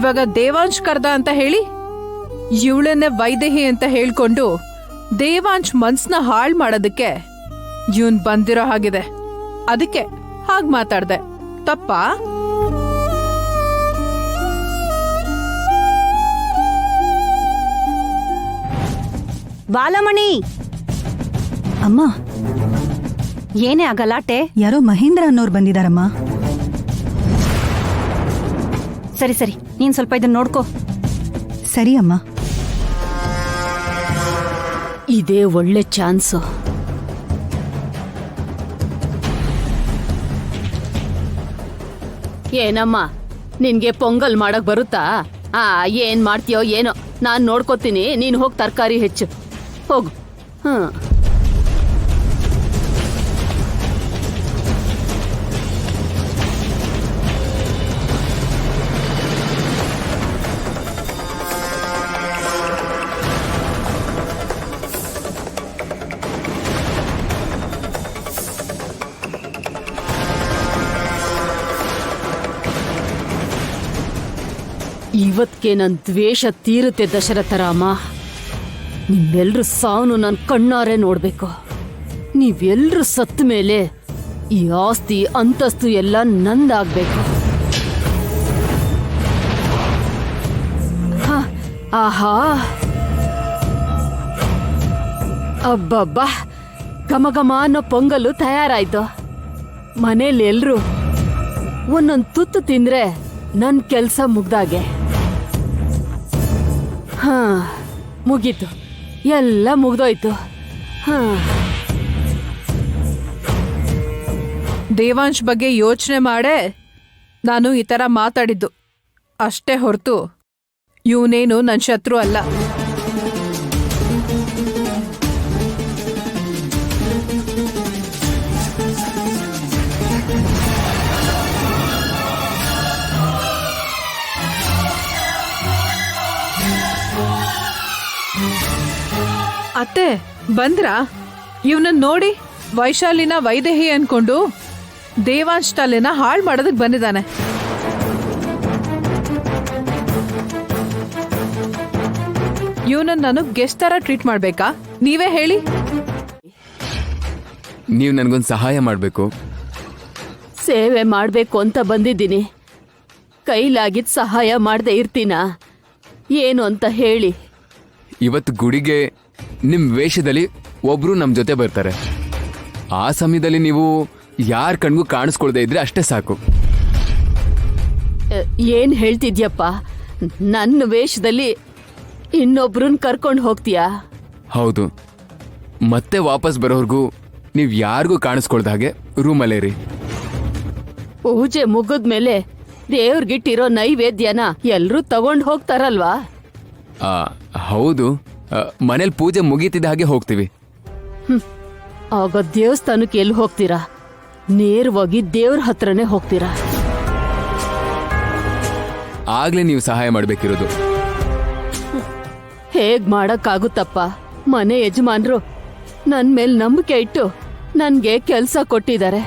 ಇವಾಗ ದೇವಾಂಶ್ ಕರ್ದ ಅಂತ ಹೇಳಿ ಇವಳನ್ನೇ ವೈದೇಹಿ ಅಂತ ಹೇಳ್ಕೊಂಡು ದೇವಾಂಶ್ ಮನ್ಸ್ನ ಹಾಳ್ ಮಾಡೋದಕ್ಕೆ ಇವನ್ ಬಂದಿರೋ ಹಾಗಿದೆ. ಅದಕ್ಕೆ ಹಾಗ್ ಮಾತಾಡ್ದೆ. ತಪ್ಪಾ? ಬಾಲಮಣಿ ಅಮ್ಮ, ಏನೇ ಆ ಗಲಾಟೆ? ಯಾರೋ ಮಹೇಂದ್ರ ಅನ್ನೋರು ಬಂದಿದಾರಮ್ಮ. ಸರಿ ಸರಿ, ನೀನ್ ಸ್ವಲ್ಪ ಇದನ್ನ ನೋಡ್ಕೋ. ಸರಿ ಅಮ್ಮ. ಇದೇ ಒಳ್ಳೆ ಚಾನ್ಸು. ಏನಮ್ಮ, ನಿನ್ಗೆ ಪೊಂಗಲ್ ಮಾಡಕ್ ಬರುತ್ತಾ? ಏನ್ ಮಾಡ್ತೀಯೋ ಏನೋ, ನಾನ್ ನೋಡ್ಕೋತೀನಿ. ನೀನ್ ಹೋಗ್ ತರಕಾರಿ ಹೆಚ್ಚು ಹೋಗು. ಇವತ್ಗೆ ನನ್ ದ್ವೇಷ ತೀರುತ್ತೆ ದಶರಥ ರಾಮ. ನಿಮ್ಮೆಲ್ರೂ ಸಾವನು ನನ್ ಕಣ್ಣಾರೆ ನೋಡ್ಬೇಕು. ನೀವೆಲ್ರೂ ಸತ್ತ ಮೇಲೆ ಈ ಆಸ್ತಿ ಅಂತಸ್ತು ಎಲ್ಲ ನಂದಾಗ್ಬೇಕು. ಆಹಾ, ಅಬ್ಬಬ್ಬಾ, ಘಮ ಘಮ ಅನ್ನೋ ಪೊಂಗಲು ತಯಾರಾಯ್ತು. ಮನೇಲಿ ಎಲ್ರು ಒಂದೊಂದು ತುತ್ತು ತಿಂದ್ರೆ ನನ್ ಕೆಲ್ಸ ಮುಗ್ದಾಗೆ. ಮುಗೀತು, ಎಲ್ಲ ಮುಗ್ದೋಯ್ತು. ದೇವಾಂಶ್ ಬಗ್ಗೆ ಯೋಚನೆ ಮಾಡೇ ನಾನು ಈ ತರ ಮಾತಾಡಿದ್ದು ಅಷ್ಟೇ ಹೊರತು ಇವನೇನು ನನ್ ಶತ್ರು ಅಲ್ಲ. ಅತ್ತೆ ಬಂದ್ರಾ? ಇವನನ್ನ ನೋಡಿ ವೈಶಾಲಿನ ವೈದೇಹಿ ಅನ್ಕೊಂಡು ದೇವಾಂಶ್ ತಲೆನ ಹಾಳು ಮಾಡೋದಕ್ ಬಂದಿದ್ದಾನೆ. ಇವನನ್ನ ನಾನು ಗೆಸ್ಟ್ ತರ ಟ್ರೀಟ್ ಮಾಡ್ಬೇಕಾ? ನೀವೇ ಹೇಳಿ. ನೀವು ನನ್ಗೊಂದು ಸಹಾಯ ಮಾಡ್ಬೇಕು. ಸೇವೆ ಮಾಡ್ಬೇಕು ಅಂತ ಬಂದಿದ್ದೀನಿ. ಕೈಲಾಗಿದ್ ಸಹಾಯ ಮಾಡದೆ ಇರ್ತೀನಾ? ಏನು ಅಂತ ಹೇಳಿ. ಇವತ್ತು ಗುಡಿಗೆ ನಿಮ್ ವೇಷದಲ್ಲಿ ಒಬ್ರು ನಮ್ ಜೊತೆ ಬರ್ತಾರೆ. ಆ ಸಮಯದಲ್ಲಿ ನೀವು ಯಾರ ಕಣ್ಗೂ ಕಾಣಿಸ್ಕೊಳ್ದೆ ಇದ್ರೆ ಅಷ್ಟೇ ಸಾಕು. ಏನ್ ಹೇಳ್ತಿದ್ಯಪ್ಪ? ನನ್ನ ವೇಷದಲ್ಲಿ ಇನ್ನೊಬ್ರನ್ ಕರ್ಕೊಂಡು ಹೋಗ್ತೀಯಾ? ಹೌದು. ಮತ್ತೆ ವಾಪಸ್ ಬರೋರ್ಗೂ ನೀವ್ ಯಾರಿಗೂ ಕಾಣಿಸ್ಕೊಳ್ದ ಹಾಗೆ ರೂಮಲ್ಲೇರಿ. ಪೂಜೆ ಮುಗಿದ್ಮೇಲೆ ದೇವ್ರಿಗಿಟ್ಟಿರೋ ನೈವೇದ್ಯನ ಎಲ್ರೂ ತಗೊಂಡ್ ಹೋಗ್ತಾರಲ್ವಾ? ಹೌದು, ಮನೇಲಿ ಪೂಜೆ ಮುಗೀತಿದ್ದ ಹಾಗೆ ಹೋಗ್ತೀವಿ. ಆಗ ದೇವಸ್ಥಾನಕ್ಕೆ ಎಲ್ಲಿ ಹೋಗ್ತೀರಾ? ನೇರವಾಗಿ ದೇವ್ರ ಹತ್ರನೇ ಹೋಗ್ತೀರಾ. ಆಗ್ಲೇ ನೀವು ಸಹಾಯ ಮಾಡ್ಬೇಕಿರೋದು. ಹೇಗ್ ಮಾಡಕ್ಕಾಗುತ್ತಪ್ಪ? ಮನೆ ಯಜಮಾನ್ರು ನನ್ ಮೇಲ್ ನಂಬಿಕೆ ಇಟ್ಟು ನನ್ಗೆ ಕೆಲ್ಸ ಕೊಟ್ಟಿದ್ದಾರೆ.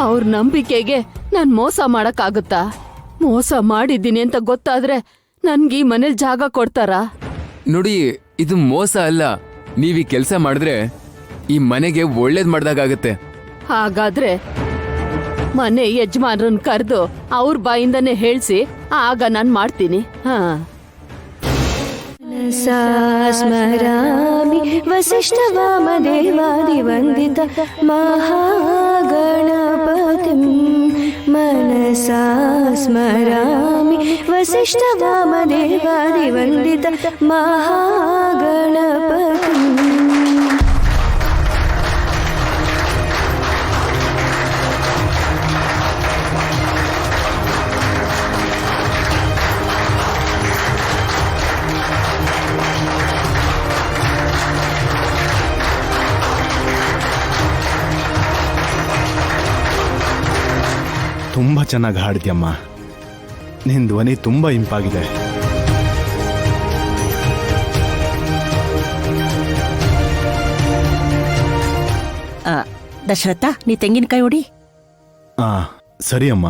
ಅವ್ರ ನಂಬಿಕೆಗೆ ನಾನ್ ಮೋಸ ಮಾಡಕ್ಕಾಗುತ್ತಾ? ಮೋಸ ಮಾಡಿದ್ದೀನಿ ಅಂತ ಗೊತ್ತಾದ್ರೆ ನನ್ಗೆ ಈ ಮನೇಲಿ ಜಾಗ ಕೊಡ್ತಾರಾ? ನೋಡಿ, ಇದು ಮೋಸ ಅಲ್ಲ. ನೀವೀ ಕೆಲಸ ಮಾಡಿದ್ರೆ ಈ ಮನೆಗೆ ಒಳ್ಳೇದ್ ಮಾಡ್ದಾಗತ್ತೆ. ಹಾಗಾದ್ರೆ ಮನೆ ಯಜಮಾನ್ರನ್ ಕರೆದು ಅವ್ರ ಬಾಯಿಂದನೇ ಹೇಳ್ಸಿ, ಆಗ ನಾನ್ ಮಾಡ್ತೀನಿ. ಸ್ಮರಾಮಿ ವಸಿಷ್ಠ ವಾಮದೇವಾದಿ ವಂದಿತ ಮಹಾಗಣಪತಿಂ ಮನಸಾ ಸ್ಮರಾಮಿ ವಸಿಷ್ಠ ವಾಮದೇವಾದಿ ವಂದಿತ ಮಹಾಗಣಪತಿಂ. ತುಂಬ ಚೆನ್ನಾಗಿ ಹಾಡಿದ್ಯಮ್ಮ. ನಿನ್ನ ಧ್ವನಿ ತುಂಬ ಇಂಪಾಗಿದೆ. ದಶರಥ, ನೀ ತೆಂಗಿನಕಾಯಿ ಹೊಡಿ. ಸರಿ ಅಮ್ಮ.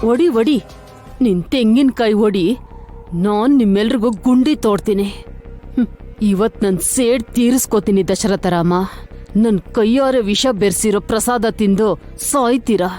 ಒಡಿ ಒಡಿ ನಿನ್ ತೆಂಗಿನಕಾಯಿ ಒಡಿ ನಾನ್ ನಿಮ್ಮೆಲ್ರಿಗೂ ಗುಂಡಿ ತೋಡ್ತೀನಿ. ಇವತ್ ನನ್ ಸೇಡ್ ತೀರಿಸ್ಕೋತೀನಿ ದಶರಥ ರಾಮ. ನನ್ ಕೈಯಾರೆ ವಿಷ ಬೆರ್ಸಿರೋ ಪ್ರಸಾದ ತಿಂದು ಸಾಯ್ತೀರಾ.